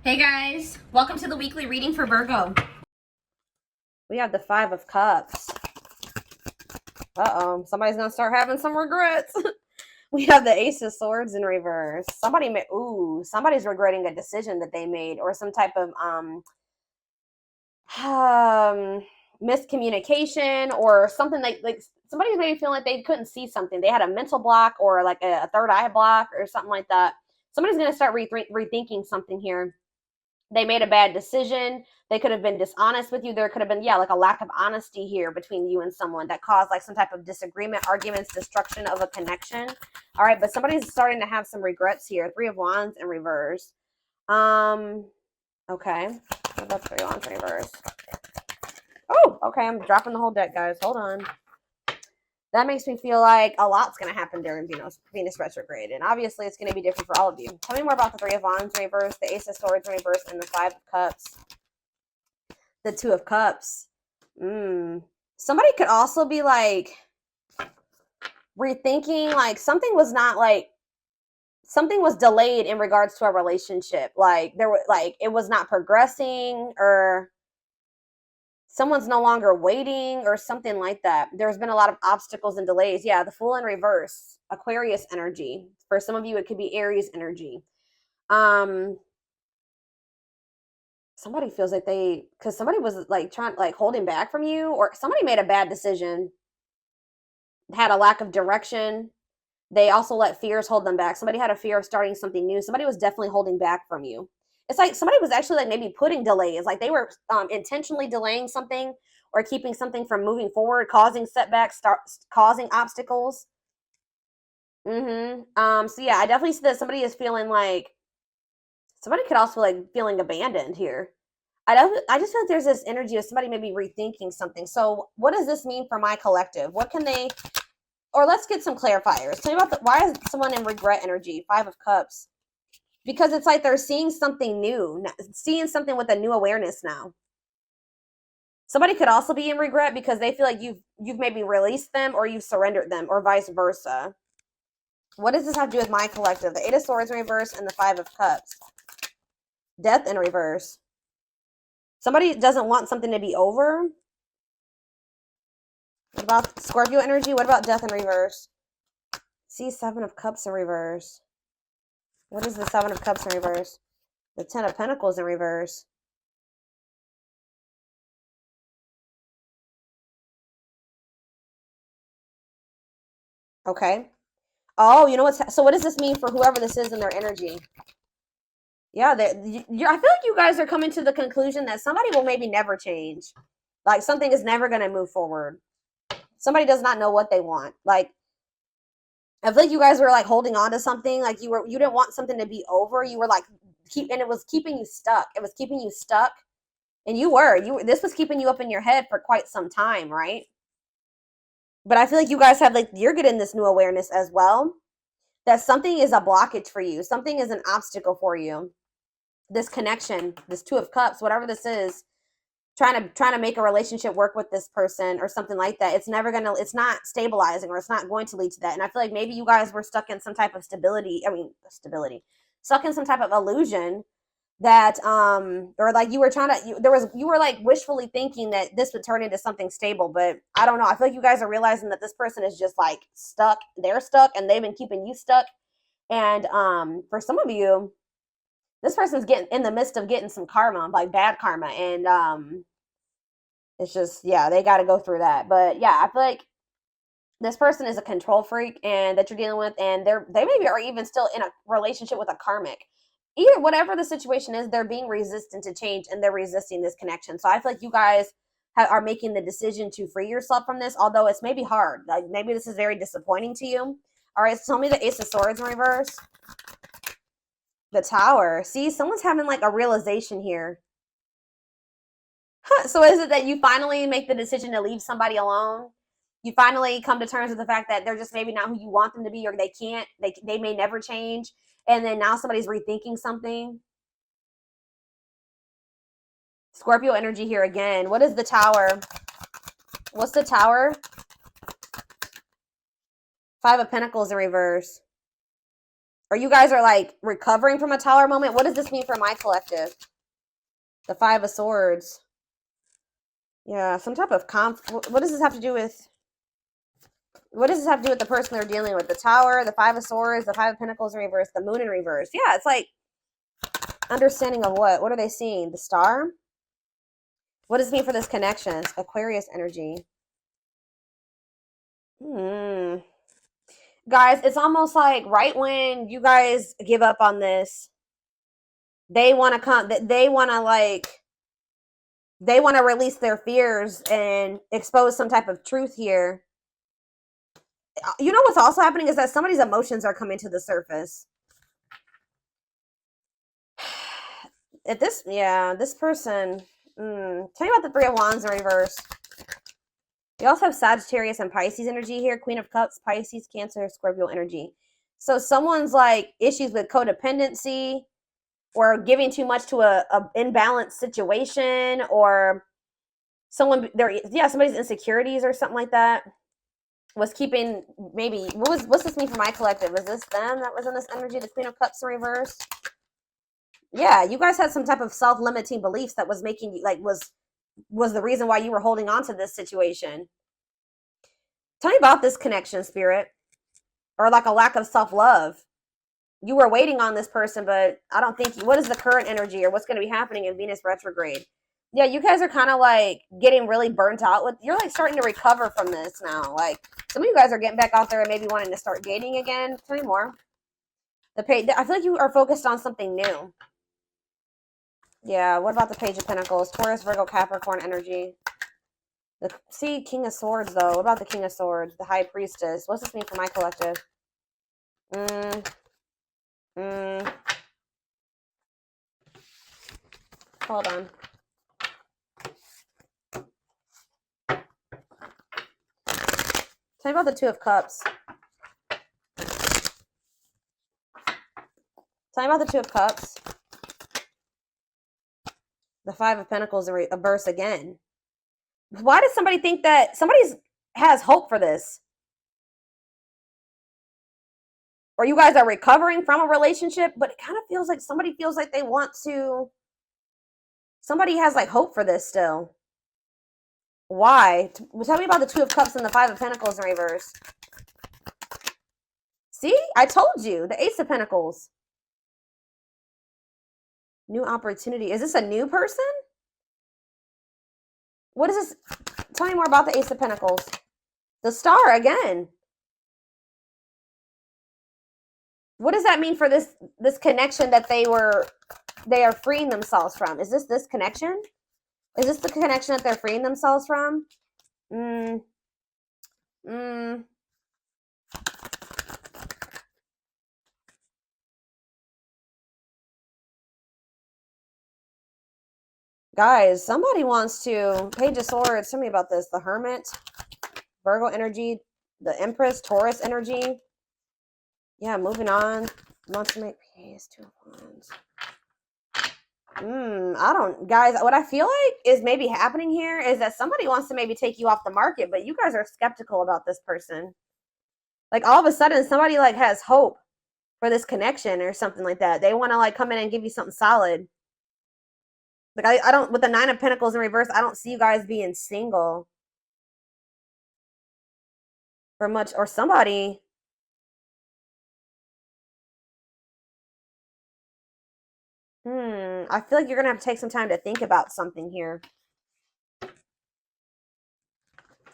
Hey guys, welcome to the weekly reading for Virgo. We have the Five of Cups. Uh-oh, somebody's gonna start having some regrets. We have the Ace of Swords in reverse. Somebody's regretting a decision that they made, or some type of miscommunication, or something like somebody's maybe feeling like they couldn't see something. They had a mental block, or like a third eye block, or something like that. Somebody's gonna start rethinking something here. They made a bad decision. They could have been dishonest with you. There could have been, yeah, like a lack of honesty here between you and someone that caused like some type of disagreement, arguments, destruction of a connection. All right, but somebody's starting to have some regrets here. Three of Wands in reverse. Okay. What about Three of Wands in reverse? Oh, okay. I'm dropping the whole deck, guys. Hold on. That makes me feel like a lot's going to happen during Venus retrograde. And obviously, it's going to be different for all of you. Tell me more about the Three of Wands in reverse, the Ace of Swords in reverse, and the Five of Cups. The Two of Cups. Somebody could also be like rethinking, like something was delayed in regards to a relationship. Like it was not progressing, or someone's no longer waiting, or something like that. There's been a lot of obstacles and delays. Yeah, the Fool in reverse, Aquarius energy. For some of you, it could be Aries energy. Somebody feels like because somebody was like holding back from you, or somebody made a bad decision, had a lack of direction. They also let fears hold them back. Somebody had a fear of starting something new. Somebody was definitely holding back from you. It's like somebody was actually like maybe putting delays, like they were intentionally delaying something or keeping something from moving forward, causing setbacks, causing obstacles. So yeah, I definitely see that somebody is feeling like somebody could also like feeling abandoned here. I just feel like there's this energy of somebody maybe rethinking something. So what does this mean for my collective? What can they, or let's get some clarifiers. Tell me about why is someone in regret energy? Five of Cups. Because it's like they're seeing something new, seeing something with a new awareness now. Somebody could also be in regret because they feel like you've maybe released them, or you've surrendered them, or vice versa. What does this have to do with my collective? The Eight of Swords in reverse and the Five of Cups. Death in reverse. Somebody doesn't want something to be over. What about Scorpio energy? What about death in reverse? See, Seven of Cups in reverse. What is the Seven of Cups in reverse? The Ten of Pentacles in reverse. Okay. Oh, you know what's so? What does this mean for whoever this is in their energy? Yeah, I feel like you guys are coming to the conclusion that somebody will maybe never change. Like something is never going to move forward. Somebody does not know what they want. Like I feel like you guys were like holding on to something. Like you didn't want something to be over. You were like and it was keeping you stuck. It was keeping you stuck, and this was keeping you up in your head for quite some time, right? But I feel like you guys have you're getting this new awareness as well, that something is a blockage for you. Something is an obstacle for you. This connection, this Two of Cups, whatever this is, trying to make a relationship work with this person or something like that. It's not stabilizing, or it's not going to lead to that. And I feel like maybe you guys were stuck in some type of stuck in some type of illusion that or like you were like wishfully thinking that this would turn into something stable. But I don't know, I feel like you guys are realizing that this person is just like stuck. They're stuck, and they've been keeping you stuck. And for some of you, this person's getting in the midst of getting some karma, like bad karma. And it's just, yeah, they got to go through that. But yeah, I feel like this person is a control freak, and that you're dealing with, and they maybe are even still in a relationship with a karmic. Either whatever the situation is, they're being resistant to change, and they're resisting this connection. So I feel like you guys are making the decision to free yourself from this, although it's maybe hard. Like maybe this is very disappointing to you. All right, so tell me the Ace of Swords in reverse. The Tower. See, someone's having like a realization here. So is it that you finally make the decision to leave somebody alone? You finally come to terms with the fact that they're just maybe not who you want them to be, or they may never change, and then now somebody's rethinking something. Scorpio energy here again. What is the Tower? What's the Tower? Five of Pentacles in reverse. Or you guys are like recovering from a Tower moment. What does this mean for my collective? The Five of Swords. Yeah, some type of what does this have to do with? What does this have to do with the person they're dealing with? The Tower, the Five of Swords, the Five of Pentacles in reverse, the Moon in reverse. Yeah, it's like understanding of what? What are they seeing? The Star? What does it mean for this connection? Aquarius energy. Guys, it's almost like right when you guys give up on this, they want to come, they want to release their fears and expose some type of truth here. You know what's also happening is that somebody's emotions are coming to the surface. If this, yeah, this person, tell me about the Three of Wands in reverse. You also have Sagittarius and Pisces energy here. Queen of Cups, Pisces, Cancer, Scorpio energy. So someone's like issues with codependency or giving too much to a imbalanced situation, or somebody's insecurities or something like that was keeping, maybe, what's this mean for my collective? Is this them that was in this energy? The Queen of Cups in reverse? Yeah, you guys had some type of self-limiting beliefs that was making you, like, was the reason why you were holding on to this situation. Tell me about this connection, Spirit. Or like a lack of self-love. You were waiting on this person, but I don't think what is the current energy or what's going to be happening in Venus retrograde? Yeah, you guys are kind of like getting really burnt out with, you're like starting to recover from this now. Like some of you guys are getting back out there and maybe wanting to start dating again. Tell me more. I feel like you are focused on something new. Yeah, what about the Page of Pentacles? Taurus, Virgo, Capricorn energy. See, King of Swords, though. What about the King of Swords? The High Priestess. What's this mean for my collective? Hold on. Tell me about the Two of Cups. Tell me about the Two of Cups. The Five of Pentacles in reverse again. Why does somebody think that somebody has hope for this? Or you guys are recovering from a relationship, but it kind of feels like somebody feels like they want to. Somebody has like hope for this still. Why? Tell me about the Two of Cups and the Five of Pentacles in reverse. See? I told you. The Ace of Pentacles. New opportunity. Is this a new person? What is this? Tell me more about the Ace of Pentacles. The Star again. What does that mean for this connection that they are freeing themselves from? Is this connection? Is this the connection that they're freeing themselves from? Guys, somebody wants to. Page of Swords. Tell me about this. The Hermit, Virgo energy, the Empress, Taurus energy. Yeah, moving on. Wants to make peace. Two of Wands. Guys, what I feel like is maybe happening here is that somebody wants to maybe take you off the market, but you guys are skeptical about this person. Like all of a sudden somebody like has hope for this connection or something like that. They want to like come in and give you something solid. Like I don't, with the Nine of Pentacles in reverse, I don't see you guys being single for much, or somebody. I feel like you're going to have to take some time to think about something here.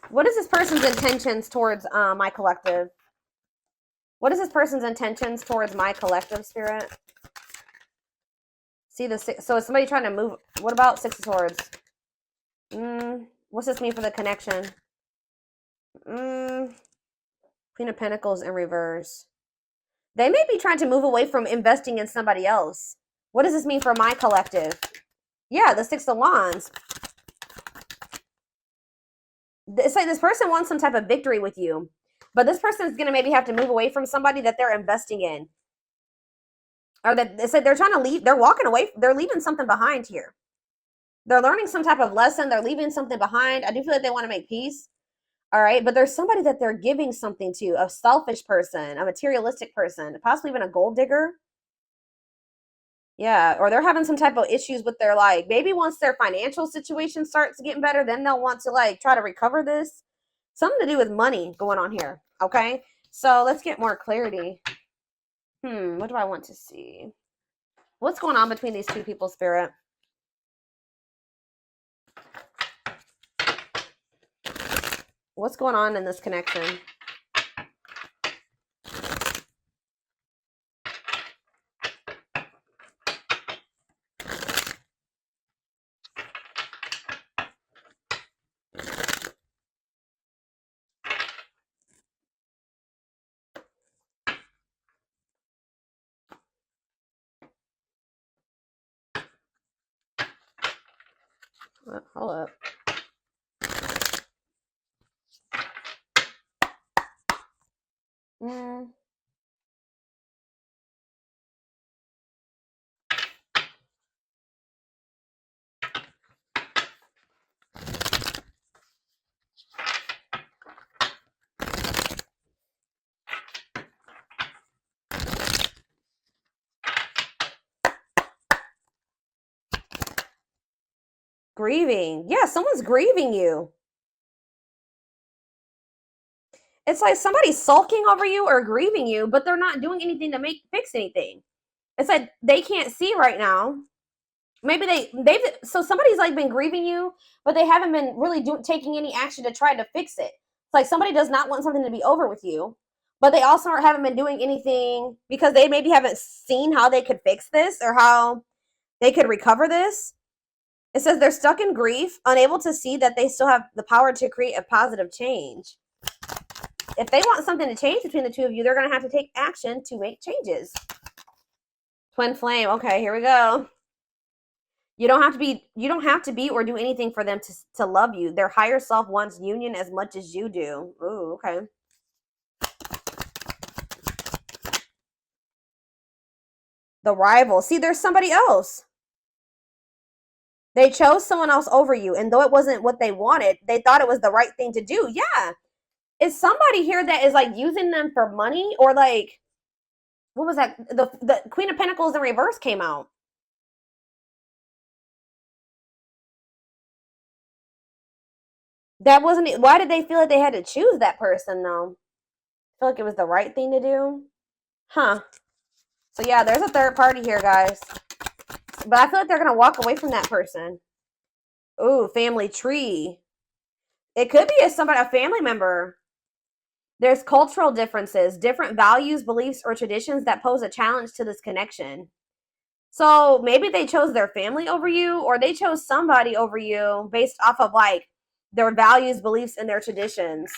What is this person's intentions towards my collective? What is this person's intentions towards my collective, Spirit? See the six. So is somebody trying to move? What about Six of Swords? What's this mean for the connection? Queen of Pentacles in reverse. They may be trying to move away from investing in somebody else. What does this mean for my collective? Yeah, the Six of Wands. It's like this person wants some type of victory with you, but this person is going to maybe have to move away from somebody that they're investing in. Or that it's like they're trying to leave, they're walking away, they're leaving something behind here. They're learning some type of lesson, they're leaving something behind. I do feel like they want to make peace. All right, but there's somebody that they're giving something to, a selfish person, a materialistic person, possibly even a gold digger. Yeah, or they're having some type of issues with their, like, maybe once their financial situation starts getting better, then they'll want to like try to recover this. Something to do with money going on here. Okay, so let's get more clarity. What do I want to see? What's going on between these two people, Spirit? What's going on in this connection? Hold up. Grieving. Yeah, someone's grieving you. It's like somebody's sulking over you or grieving you, but they're not doing anything to fix anything. It's like they can't see right now. Maybe so somebody's like been grieving you, but they haven't been really taking any action to try to fix it. It's like somebody does not want something to be over with you, but they also haven't been doing anything because they maybe haven't seen how they could fix this or how they could recover this. It says they're stuck in grief, unable to see that they still have the power to create a positive change. If they want something to change between the two of you, they're going to have to take action to make changes. Twin flame. Okay, here we go. You don't have to be or do anything for them to love you. Their higher self wants union as much as you do. Ooh, okay. The rival. See, there's somebody else. They chose someone else over you, and though it wasn't what they wanted, they thought it was the right thing to do. Yeah. Is somebody here that is like using them for money, or like, what was that? The Queen of Pentacles in reverse came out. That wasn't it. Why did they feel like they had to choose that person though? I feel like it was the right thing to do. Huh. So yeah, there's a third party here, guys. But I feel like they're going to walk away from that person. Ooh, family tree. It could be a family member. There's cultural differences, different values, beliefs, or traditions that pose a challenge to this connection. So maybe they chose their family over you, or they chose somebody over you based off of like their values, beliefs, and their traditions.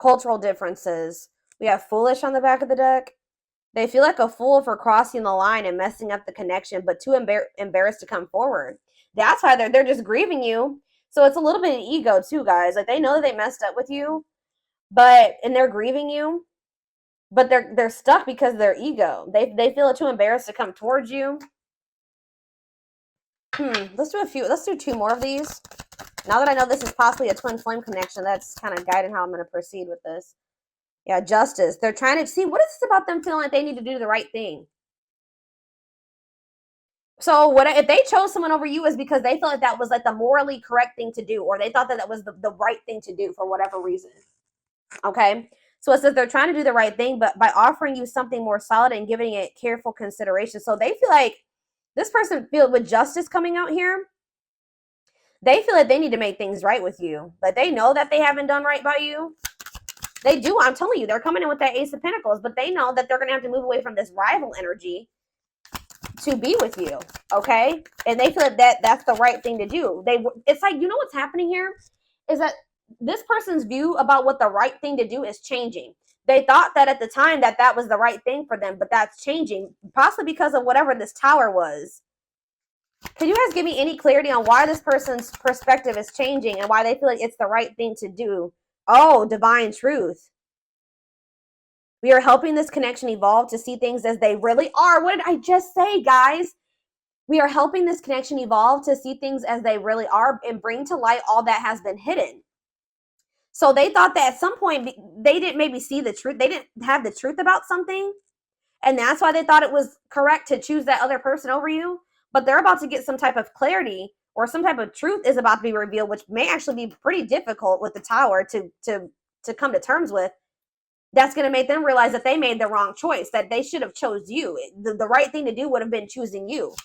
Cultural differences. We have foolish on the back of the deck. They feel like a fool for crossing the line and messing up the connection, but too embarrassed to come forward. That's why they're just grieving you. So it's a little bit of ego too, guys. Like they know that they messed up with you, and they're grieving you, but they're stuck because of their ego. They feel too embarrassed to come towards you. Let's do two more of these. Now that I know this is possibly a twin flame connection, that's kind of guiding how I'm going to proceed with this. Yeah, justice. They're trying to see, what is this about them feeling like they need to do the right thing? So what if they chose someone over you is because they felt like that was like the morally correct thing to do, or they thought that that was the right thing to do for whatever reason. Okay. So it says they're trying to do the right thing, but by offering you something more solid and giving it careful consideration. So they feel like this person feel with justice coming out here. They feel like they need to make things right with you, but they know that they haven't done right by you. They do. I'm telling you, they're coming in with that Ace of Pentacles, but they know that they're going to have to move away from this rival energy to be with you, okay? And they feel that that's the right thing to do. It's like, you know what's happening here is that this person's view about what the right thing to do is changing. They thought that at the time that was the right thing for them, but that's changing, possibly because of whatever this tower was. Can you guys give me any clarity on why this person's perspective is changing and why they feel like it's the right thing to do? Oh, divine truth. We are helping this connection evolve to see things as they really are. What did I just say, guys? We are helping this connection evolve to see things as they really are and bring to light all that has been hidden. So they thought that at some point they didn't maybe see the truth. They didn't have the truth about something. And that's why they thought it was correct to choose that other person over you. But they're about to get some type of clarity, or some type of truth is about to be revealed, which may actually be pretty difficult with the Tower to come to terms with. That's going to make them realize that they made the wrong choice, that they should have chose you. The right thing to do would have been choosing you.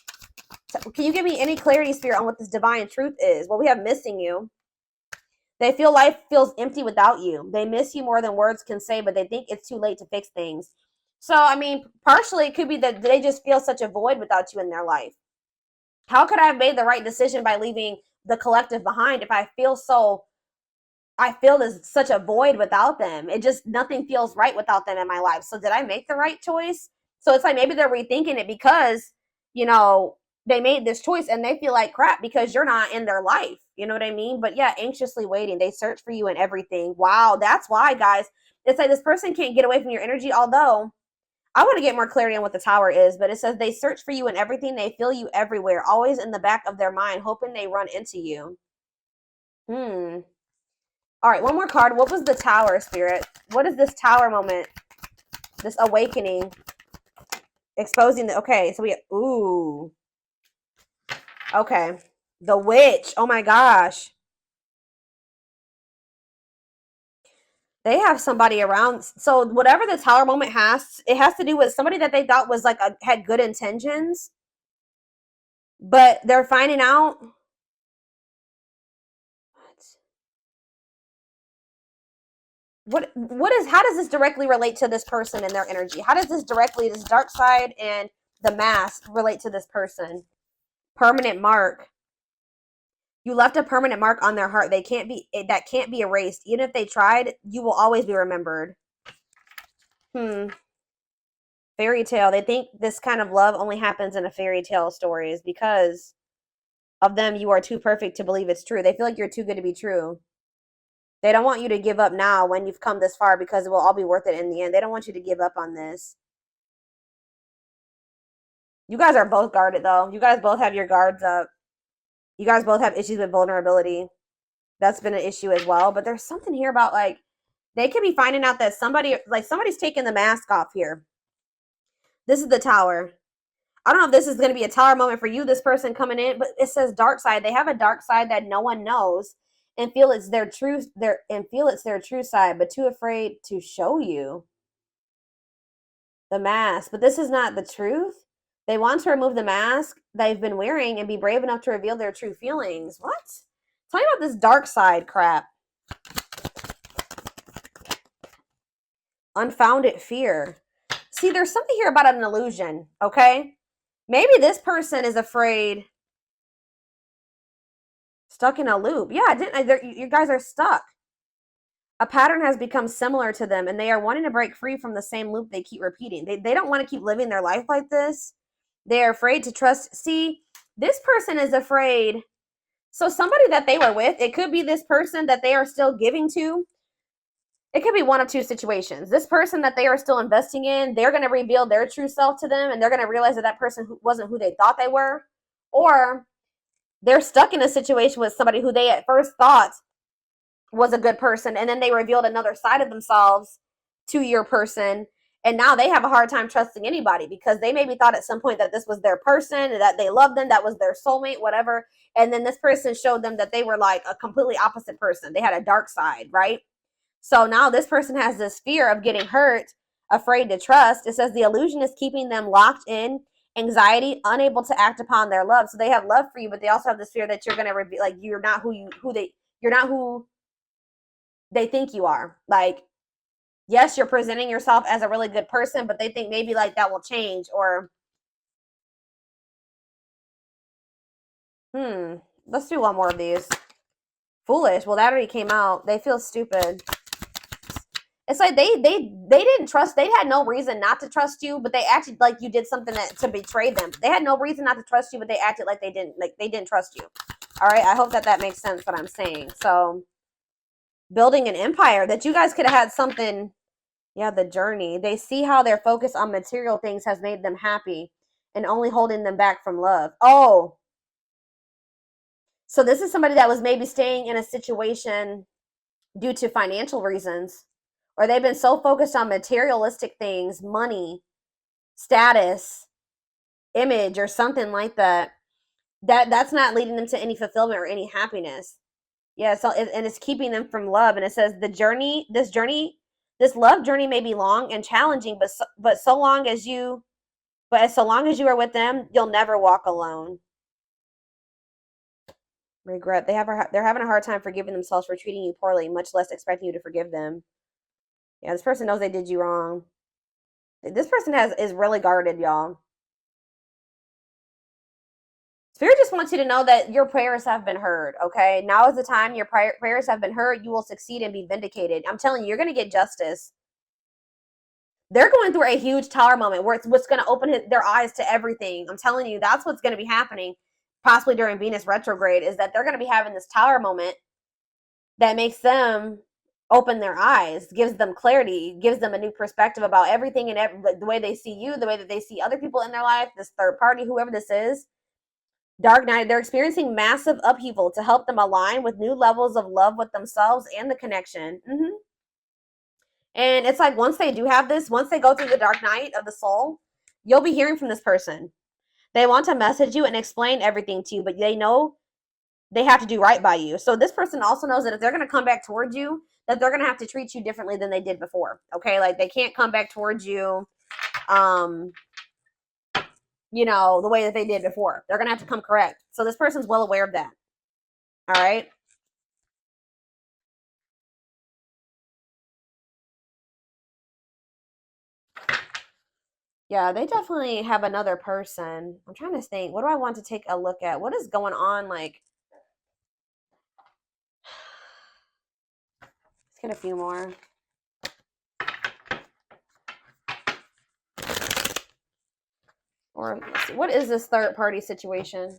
So can you give me any clarity, Spirit, on what this divine truth is? Well, we have missing you. They feel life feels empty without you. They miss you more than words can say, but they think it's too late to fix things. So, I mean, partially it could be that they just feel such a void without you in their life. How could I have made the right decision by leaving the collective behind if I feel there's such a void without them? It just, nothing feels right without them in my life. So did I make the right choice? So it's like maybe they're rethinking it because, you know, they made this choice and they feel like crap because you're not in their life. You know what I mean? But yeah, anxiously waiting. They search for you and everything. Wow, that's why, guys. It's like this person can't get away from your energy, although I want to get more clarity on what the Tower is, but it says they search for you in everything. They feel you everywhere, always in the back of their mind, hoping they run into you. All right, one more card. What was the Tower, Spirit? What is this Tower moment? This awakening. Exposing the, okay, so we, ooh. Okay. The Witch. Oh my gosh. They have somebody around. So whatever the Tower moment has, it has to do with somebody that they thought was like had good intentions, but they're finding out. What is, how does this directly relate to this person and their energy? How does this dark side and the mask relate to this person? Permanent mark. You left a permanent mark on their heart. That can't be erased. Even if they tried, you will always be remembered. Fairy tale. They think this kind of love only happens in a fairy tale stories because of them. You are too perfect to believe it's true. They feel like you're too good to be true. They don't want you to give up now when you've come this far because it will all be worth it in the end. They don't want you to give up on this. You guys are both guarded though. You guys both have your guards up. You guys both have issues with vulnerability. That's been an issue as well. But there's something here about like, they could be finding out that somebody's taking the mask off here. This is the Tower. I don't know if this is going to be a Tower moment for you, this person coming in, but it says dark side. They have a dark side that no one knows and feel it's their true side, but too afraid to show you. The mask. But this is not the truth. They want to remove the mask they've been wearing and be brave enough to reveal their true feelings. What? Tell me about this dark side crap. Unfounded fear. See, there's something here about an illusion, okay? Maybe this person is afraid. Stuck in a loop. Yeah, you guys are stuck. A pattern has become similar to them, and they are wanting to break free from the same loop they keep repeating. They don't want to keep living their life like this. They are afraid to trust. See, this person is afraid. So somebody that they were with, it could be this person that they are still giving to. It could be one of two situations. This person that they are still investing in, they're going to reveal their true self to them, and they're going to realize that that person wasn't who they thought they were. Or they're stuck in a situation with somebody who they at first thought was a good person, and then they revealed another side of themselves to your person, and now they have a hard time trusting anybody because they maybe thought at some point that this was their person, that they loved them, that was their soulmate, whatever, and then this person showed them that they were like a completely opposite person. They had a dark side, right? So now this person has this fear of getting hurt, afraid to trust. It says the illusion is keeping them locked in anxiety, unable to act upon their love. So they have love for you, but they also have this fear that you're going to reveal, like, you're not who they think you are. Like, yes, you're presenting yourself as a really good person, but they think maybe like that will change. Or let's do one more of these. Foolish. Well, that already came out. They feel stupid. It's like they didn't trust. They had no reason not to trust you, but they acted like you did something to betray them. They had no reason not to trust you, but they acted like they didn't trust you. All right, I hope that makes sense what I'm saying. So, building an empire, that you guys could have had something. Yeah, the journey. They see how their focus on material things has made them happy and only holding them back from love. Oh, so this is somebody that was maybe staying in a situation due to financial reasons, or they've been so focused on materialistic things, money, status, image, or something like that, that's not leading them to any fulfillment or any happiness. Yeah, so and it's keeping them from love. And it says this love journey may be long and challenging, but so long as you are with them, you'll never walk alone. Regret. They're having a hard time forgiving themselves for treating you poorly, much less expecting you to forgive them. Yeah, this person knows they did you wrong. This person is really guarded, y'all. Spirit just wants you to know that your prayers have been heard, okay? Now is the time your prayers have been heard. You will succeed and be vindicated. I'm telling you, you're going to get justice. They're going through a huge tower moment where it's what's going to open their eyes to everything. I'm telling you, that's what's going to be happening, possibly during Venus retrograde, is that they're going to be having this tower moment that makes them open their eyes, gives them clarity, gives them a new perspective about everything and the way they see you, the way that they see other people in their life, this third party, whoever this is. Dark night, they're experiencing massive upheaval to help them align with new levels of love with themselves and the connection. And it's like once they do have this, once they go through the dark night of the soul, you'll be hearing from this person. They want to message you and explain everything to you, but they know they have to do right by you. So this person also knows that if they're going to come back towards you, that they're going to have to treat you differently than they did before. Okay? Like they can't come back towards you the way that they did before. They're going to have to come correct. So this person's well aware of that. All right? Yeah, they definitely have another person. I'm trying to think. What do I want to take a look at? What is going on? Like, let's get a few more. Or let's see, what is this third party situation?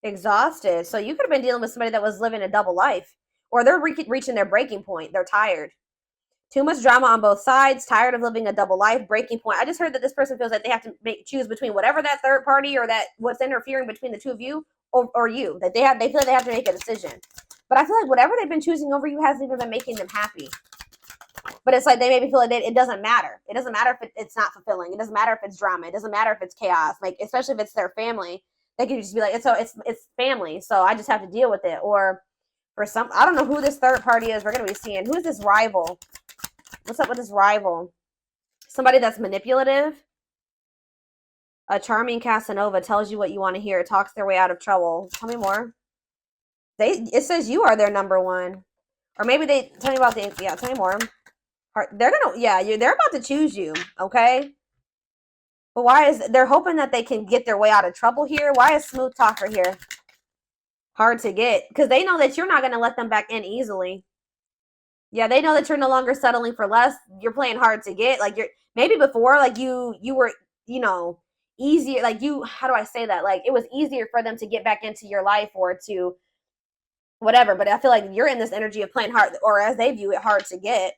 Exhausted. So you could have been dealing with somebody that was living a double life, or they're reaching their breaking point. They're tired. Too much drama on both sides, tired of living a double life, breaking point. I just heard that this person feels like they have to choose between whatever that third party or that what's interfering between the two of you or you. That they feel like they have to make a decision. But I feel like whatever they've been choosing over you hasn't even been making them happy. But it's like they maybe feel like it doesn't matter. It doesn't matter if it's not fulfilling. It doesn't matter if it's drama. It doesn't matter if it's chaos. Like especially if it's their family, they could just be like, it's family, so I just have to deal with it. Or for some, I don't know who this third party is. We're gonna be seeing who is this rival. What's up with this rival? Somebody that's manipulative. A charming Casanova tells you what you want to hear. Talks their way out of trouble. Tell me more. It says you are their number one, or maybe they tell me about the Tell me more. They're about to choose you. Okay. But why they're hoping that they can get their way out of trouble here? Why is smooth talker here hard to get? Because they know that you're not going to let them back in easily. Yeah, they know that you're no longer settling for less. You're playing hard to get. Like maybe before, like you were, easier. Like how do I say that? Like it was easier for them to get back into your life or to whatever. But I feel like you're in this energy of playing hard, or as they view it, hard to get.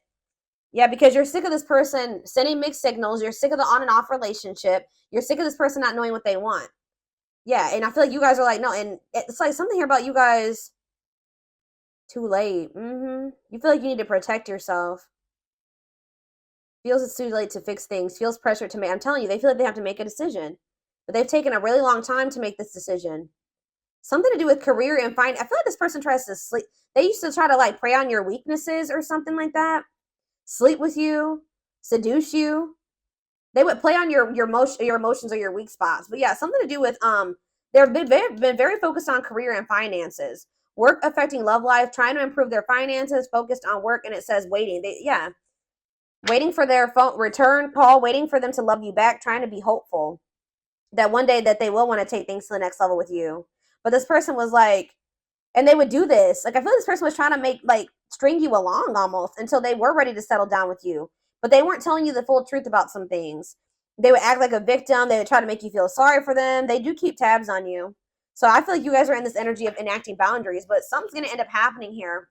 Yeah, because you're sick of this person sending mixed signals. You're sick of the on and off relationship. You're sick of this person not knowing what they want. Yeah, and I feel like you guys are like, no, and it's like something here about you guys. Too late. You feel like you need to protect yourself. Feels it's too late to fix things. Feels pressure to make. I'm telling you, they feel like they have to make a decision. But they've taken a really long time to make this decision. Something to do with career and I feel like this person tries to sleep. They used to try to like prey on your weaknesses or something like that. Sleep with you, seduce you. They would play on your emotions or your weak spots. But yeah, something to do with they've been very focused on career and finances. Work affecting love life, trying to improve their finances, focused on work, and it says waiting. Waiting for their phone return call, waiting for them to love you back, trying to be hopeful that one day that they will want to take things to the next level with you. But this person was like, and they would do this. Like I feel like this person was trying to string you along almost until they were ready to settle down with you. But they weren't telling you the full truth about some things. They would act like a victim. They would try to make you feel sorry for them. They do keep tabs on you. So I feel like you guys are in this energy of enacting boundaries, but something's going to end up happening here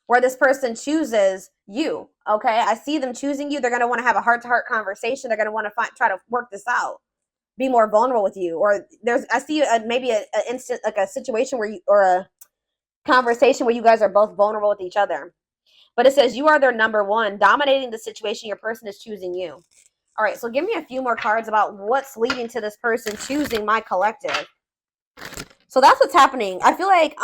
where this person chooses you. Okay, I see them choosing you. They're going to want to have a heart-to-heart conversation. They're going to want to try to work this out, be more vulnerable with you. Or I see maybe an instant, like a situation where you, or a conversation where you guys are both vulnerable with each other. But it says you are their number one, dominating the situation. Your person is choosing you. All right, so give me a few more cards about what's leading to this person choosing my collective. So that's what's happening. I feel like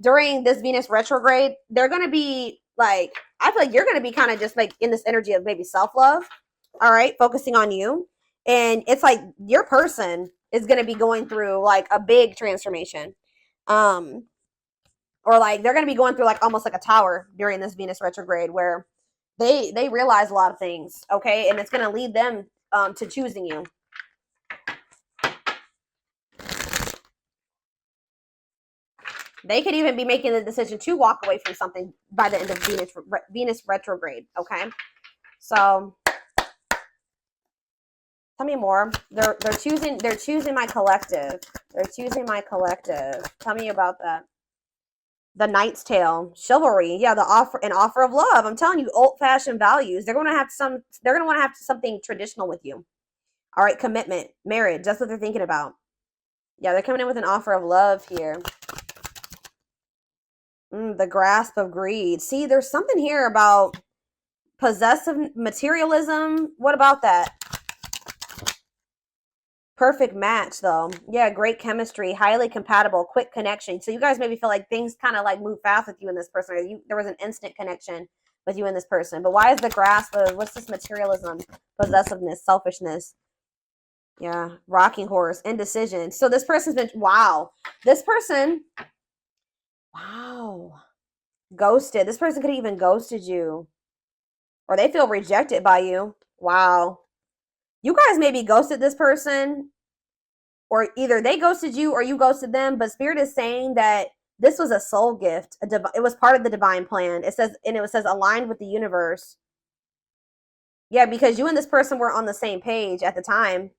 during this Venus retrograde, they're going to be like, I feel like you're going to be kind of just like in this energy of maybe self-love. All right, focusing on you. And it's like your person is going to be going through like a big transformation. Or like they're going to be going through like almost like a tower during this Venus retrograde where they realize a lot of things, okay? And it's going to lead them to choosing you. They could even be making the decision to walk away from something by the end of Venus retrograde, okay? So tell me more. They're choosing my collective. They're choosing my collective. Tell me about that. The Knight's Tale, chivalry, yeah, an offer of love. I'm telling you, old-fashioned values. They're going to want to have something traditional with you. All right, commitment, marriage. That's what they're thinking about. Yeah, they're coming in with an offer of love here. The grasp of greed. See, there's something here about possessive materialism. What about that? Perfect match, though. Yeah, great chemistry, highly compatible, quick connection. So you guys maybe feel like things kind of like move fast with you and this person. Or there was an instant connection with you and this person. But why is the grasp of, what's this materialism, possessiveness, selfishness? Yeah, rocking horse, indecision. So this person's been, wow. This person, wow. Ghosted. This person could have even ghosted you. Or they feel rejected by you. Wow. You guys maybe ghosted this person, or either they ghosted you or you ghosted them, but Spirit is saying that this was a soul gift. It was part of the divine plan. It says aligned with the universe. Yeah, because you and this person were on the same page at the time.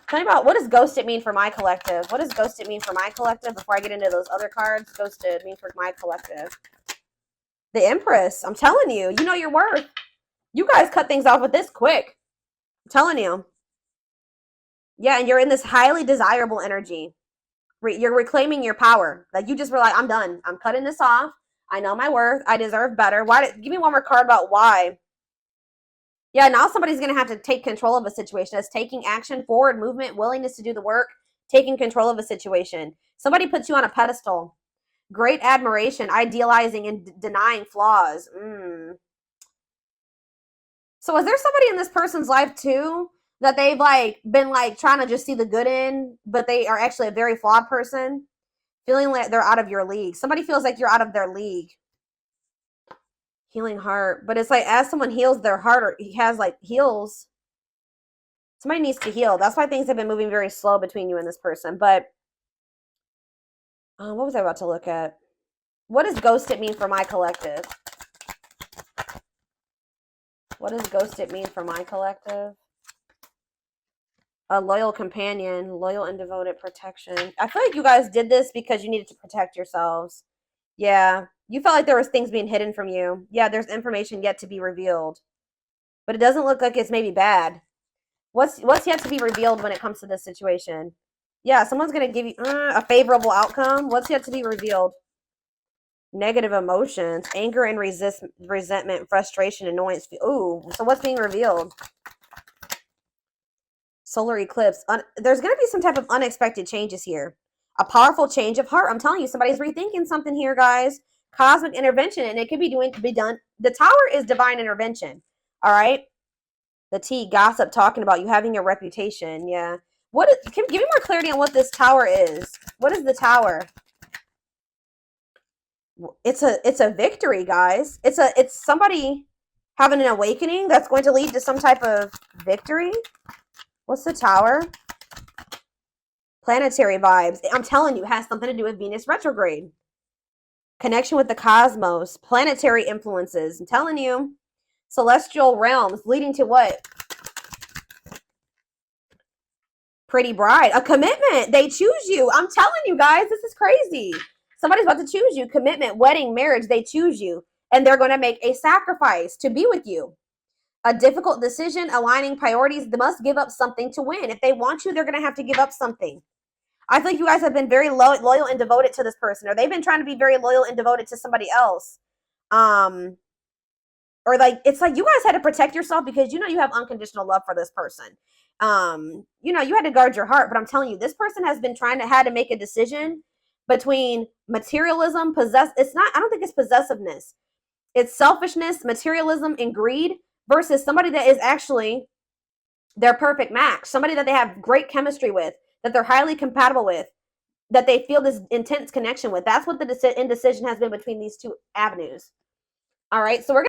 Tell me about, what does ghosted mean for my collective? What does ghosted mean for my collective before I get into those other cards? Ghosted mean for my collective. The Empress. I'm telling you, you know your worth. You guys cut things off with this quick. I'm telling you. Yeah, and you're in this highly desirable energy. You're reclaiming your power. Like you just were like, I'm done. I'm cutting this off. I know my worth. I deserve better. Give me one more card about why. Yeah, now somebody's going to have to take control of a situation. That's taking action, forward movement, willingness to do the work, taking control of a situation. Somebody puts you on a pedestal. Great admiration, idealizing and denying flaws. So is there somebody in this person's life too that they've like been like trying to just see the good in, but they are actually a very flawed person, feeling like they're out of your league? Somebody feels like you're out of their league. Healing heart, but it's like as someone heals their heart, or heals, somebody needs to heal. That's why things have been moving very slow between you and this person. But what was I about to look at? What does ghosted mean for my collective? What does ghosted mean for my collective? A loyal companion, loyal and devoted protection. I feel like you guys did this because you needed to protect yourselves. Yeah, you felt like there was things being hidden from you. Yeah, there's information yet to be revealed. But it doesn't look like it's maybe bad. What's yet to be revealed when it comes to this situation? Yeah, someone's going to give you a favorable outcome. What's yet to be revealed? Negative emotions, anger and resentment, frustration, annoyance. Ooh, so what's being revealed? Solar eclipse. There's going to be some type of unexpected changes here. A powerful change of heart. I'm telling you, somebody's rethinking something here, guys. Cosmic intervention, and it could be done. The Tower is divine intervention. All right. The T, gossip, talking about you having a reputation. Yeah. Give me more clarity on what this Tower is. What is the Tower? It's a victory, guys. It's somebody having an awakening that's going to lead to some type of victory. What's the Tower? Planetary vibes. I'm telling you, it has something to do with Venus retrograde. Connection with the cosmos. Planetary influences. I'm telling you. Celestial realms leading to what? Pretty bride. A commitment. They choose you. I'm telling you guys, this is crazy. Somebody's about to choose you. Commitment, wedding, marriage. They choose you. And they're going to make a sacrifice to be with you. A difficult decision, aligning priorities. They must give up something to win. If they want you, they're going to have to give up something. I think you guys have been very loyal and devoted to this person, or they've been trying to be very loyal and devoted to somebody else. Or like, it's like you guys had to protect yourself because you know you have unconditional love for this person. You know, you had to guard your heart, but I'm telling you, this person has been had to make a decision between materialism, it's not, I don't think it's possessiveness. It's selfishness, materialism, and greed versus somebody that is actually their perfect match, somebody that they have great chemistry with, that they're highly compatible with, that they feel this intense connection with. That's what the indecision has been between these two avenues. All right, so we're